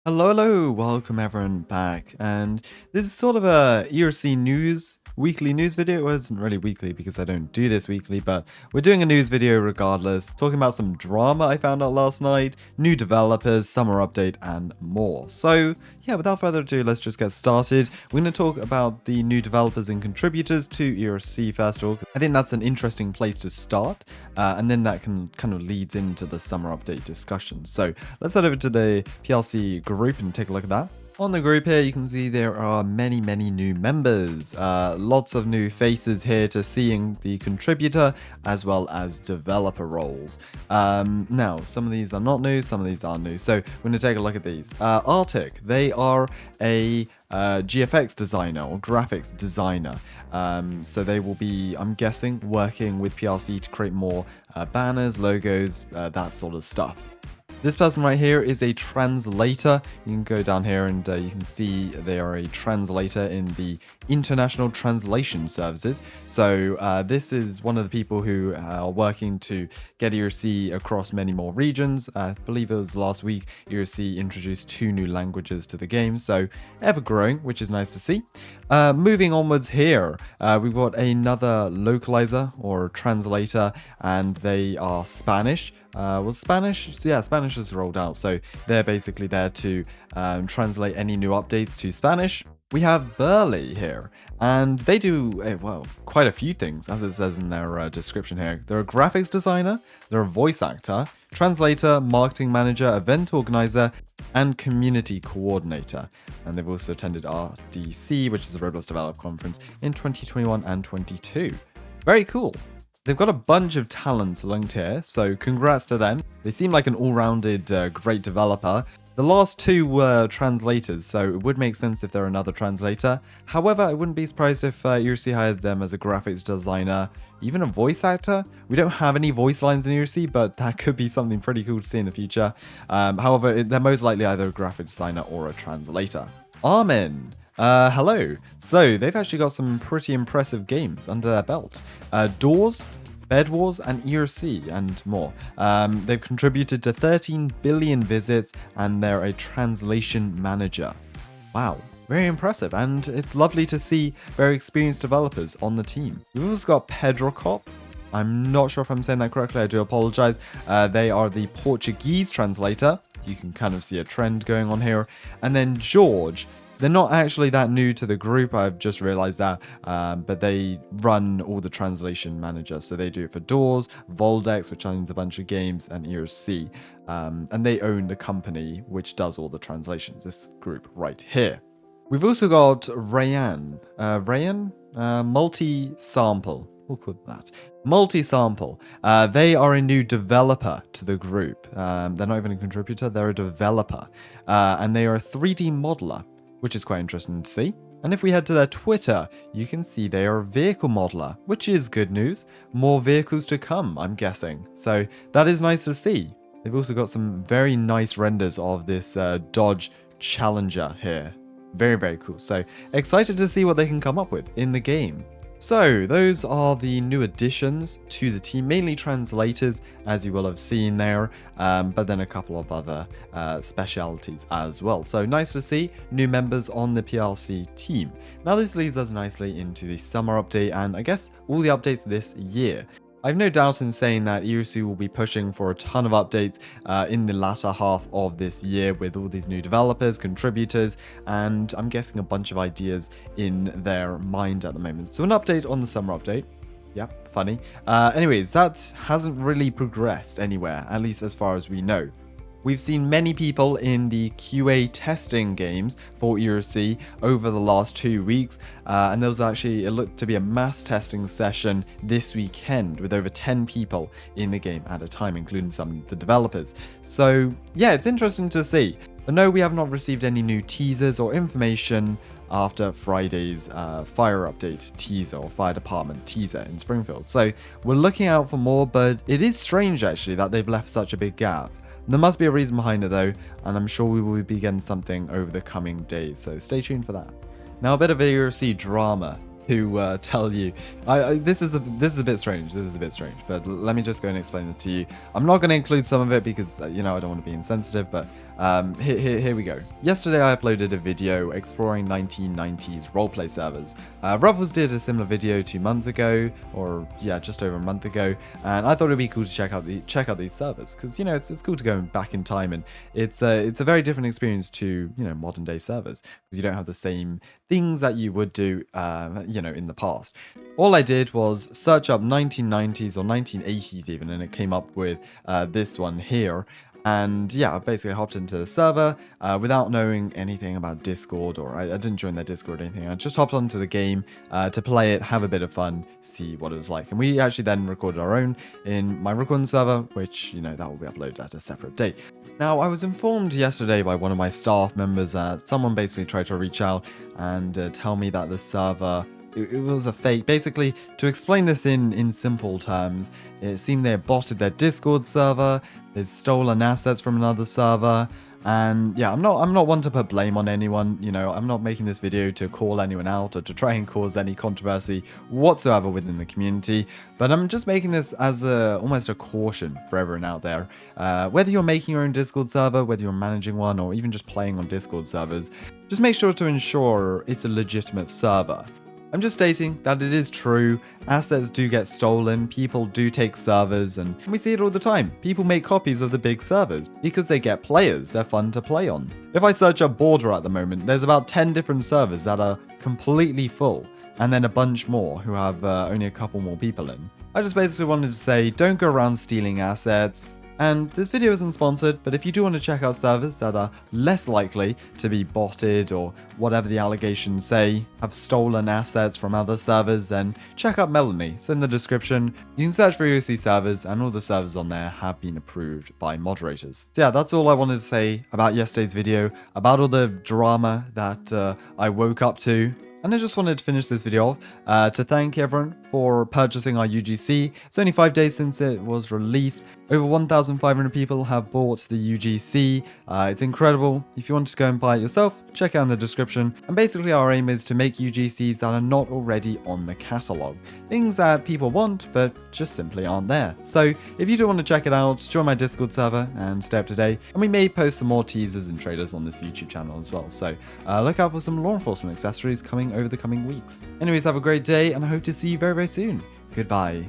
Hello, welcome everyone back. And this is sort of a ERC news, weekly news video. Well, it isn't really weekly because I don't do this weekly, but we're doing a news video regardless, talking about some drama I found out last night, new developers, summer update, and more. So, yeah, without further ado, let's just get started. We're going to talk about the new developers and contributors to ERC first of all. I think that's an interesting place to start, and then that can kind of leads into the summer update discussion. So let's head over to the PLC group and take a look at that. On the group here, you can see there are many new members. Lots of new faces here to seeing the contributor as well as developer roles. Now, some of these are not new, some of these are new. So we're going to take a look at these. Arctic, they are a GFX designer or graphics designer. So they will be, I'm guessing, working with PLC to create more banners, logos, that sort of stuff. This person right here is a translator. You can go down here and you can see they are a translator in the International Translation Services. So this is one of the people who are working to get ERC across many more regions. I believe it was last week ERC introduced 2 new languages to the game, so ever growing, which is nice to see. Moving onwards here, we've got another localizer or translator, and they are Spanish. Was Spanish? Yeah, Spanish is rolled out, so they're basically there to translate any new updates to Spanish. We have Burley here, and they do, well, quite a few things, as it says in their description here. They're a graphics designer, they're a voice actor, translator, marketing manager, event organizer, and community coordinator. And they've also attended RDC, which is the Roblox Developer Conference, in 2021 and 22. Very cool. They've got a bunch of talents linked here, so congrats to them. They seem like an all-rounded great developer. The last 2 were translators, so it would make sense if they're another translator. However, I wouldn't be surprised if ERC hired them as a graphics designer, even a voice actor. We don't have any voice lines in ERC, but that could be something pretty cool to see in the future. However, they're most likely either a graphic designer or a translator. Armin. Hello. So they've actually got some pretty impressive games under their belt. Doors, Bed Wars, and ERC, and more. They've contributed to 13 billion visits, and they're a translation manager. Wow, very impressive, and it's lovely to see very experienced developers on the team. We've also got Pedrocop. I'm not sure if I'm saying that correctly, I do apologize. They are the Portuguese translator. You can kind of see a trend going on here. And then George. They're not actually that new to the group, I've just realized that, but they run all the translation managers. So they do it for Doors, Voldex, which owns a bunch of games, and ERC. And they own the company which does all the translations, this group right here. We've also got Rayan. Multi-Sample. We'll call it that. Multi-Sample. They are a new developer to the group. They're not even a contributor, they're a developer. And they are a 3D modeler, which is quite interesting to see. And if we head to their Twitter, you can see they are a vehicle modeler, which is good news. More vehicles to come, I'm guessing. So that is nice to see. They've also got some very nice renders of this Dodge Challenger here. Very cool. So excited to see what they can come up with in the game. So those are the new additions to the team, mainly translators, as you will have seen there, but then a couple of other specialities as well. So nice to see new members on the PLC team. Now this leads us nicely into the summer update and I guess all the updates this year. I've no doubt in saying that ERC will be pushing for a ton of updates in the latter half of this year with all these new developers, contributors, and I'm guessing a bunch of ideas in their mind at the moment. So an update on the summer update. Yeah, funny. Anyways, that hasn't really progressed anywhere, at least as far as we know. We've seen many people in the QA testing games for ERC over the last 2 weeks, and there was actually, it looked to be a mass testing session this weekend with over 10 people in the game at a time, including some of the developers. So yeah, it's interesting to see. But no, we have not received any new teasers or information after Friday's fire update teaser or fire department teaser in Springfield. So we're looking out for more, but it is strange actually that they've left such a big gap. There must be a reason behind it though, and I'm sure we will be getting something over the coming days, so stay tuned for that. Now a bit of ERC drama. to tell you. This is a bit strange. This is a bit strange, but let me just go and explain it to you. I'm not going to include some of it because you know I don't want to be insensitive, but here we go. Yesterday I uploaded a video exploring 1990s roleplay servers. Ruffles did a similar video 2 months ago, or yeah, just over a month ago, and I thought it'd be cool to check out these servers because you know it's cool to go back in time, and it's a very different experience to you know modern day servers because you don't have the same things that you would do you know in the past. All I did was search up 1990s or 1980s even, and it came up with this one here. And yeah, I basically hopped into the server without knowing anything about Discord, or I didn't join their Discord or anything. I just hopped onto the game to play it, have a bit of fun, see what it was like. And we actually then recorded our own in my recording server, which, you know, that will be uploaded at a separate date. Now, I was informed yesterday by one of my staff members that someone basically tried to reach out and tell me that the server... It was a fake. Basically, to explain this in simple terms, it seemed they had botted their Discord server, they'd stolen assets from another server, and yeah, I'm not one to put blame on anyone. You know, I'm not making this video to call anyone out or to try and cause any controversy whatsoever within the community, but I'm just making this as almost a caution for everyone out there. Whether you're making your own Discord server, whether you're managing one, or even just playing on Discord servers, just make sure to ensure it's a legitimate server. I'm just stating that it is true, assets do get stolen, people do take servers, and we see it all the time. People make copies of the big servers because they get players, they're fun to play on. If I search up Border at the moment, there's about 10 different servers that are completely full, and then a bunch more who have only a couple more people in. I just basically wanted to say, don't go around stealing assets. And this video isn't sponsored, but if you do want to check out servers that are less likely to be botted or whatever the allegations say, have stolen assets from other servers, then check out Melanie. It's in the description. You can search for UGC servers, and all the servers on there have been approved by moderators. So yeah, that's all I wanted to say about yesterday's video, about all the drama that I woke up to. And I just wanted to finish this video off to thank everyone for purchasing our UGC. It's only 5 days since it was released. Over 1,500 people have bought the UGC. It's incredible. If you want to go and buy it yourself, check out in the description. And basically our aim is to make UGCs that are not already on the catalog. Things that people want, but just simply aren't there. So if you do want to check it out, join my Discord server and stay up to date. And we may post some more teasers and trailers on this YouTube channel as well. So look out for some law enforcement accessories coming over the coming weeks. Anyways, have a great day, and I hope to see you very, very soon. Goodbye.